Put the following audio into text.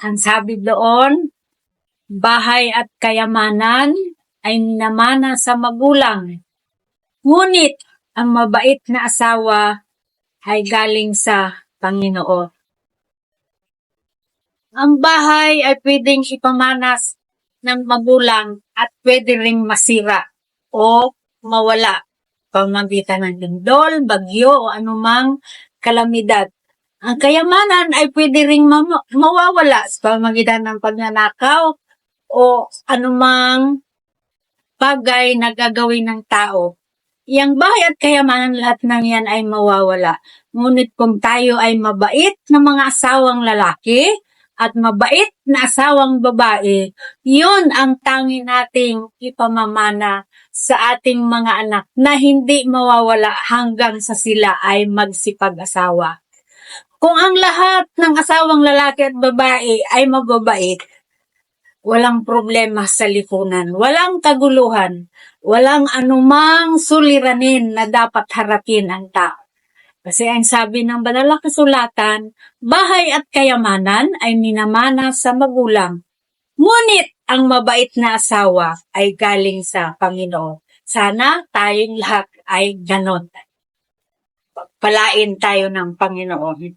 Ang sabi doon, bahay at kayamanan ay minamana sa magulang. Ngunit ang mabait na asawa ay galing sa Panginoon. Ang bahay ay pwedeng ipamanas ng magulang at pwede ring masira o mawala pamagitan ng lindol, bagyo o anumang kalamidad. Ang kayamanan ay pwede ring mawawala sa pamagitan ng pagnanakaw o anumang bagay na gagawin ng tao. Yang bahay at kayamanan, lahat ng yan ay mawawala. Ngunit kung tayo ay mabait na mga asawang lalaki at mabait na asawang babae, yun ang tangi nating ipamamana sa ating mga anak na hindi mawawala hanggang sa sila ay magsipag-asawa. Kung ang lahat ng asawang lalaki at babae ay mababait, walang problema sa lipunan, walang kaguluhan, walang anumang suliranin na dapat harapin ang tao. Kasi ang sabi ng banal na kasulatan, bahay at kayamanan ay minamana sa magulang. Ngunit ang mabait na asawa ay galing sa Panginoon. Sana tayong lahat ay ganon. Palain tayo ng Panginoon.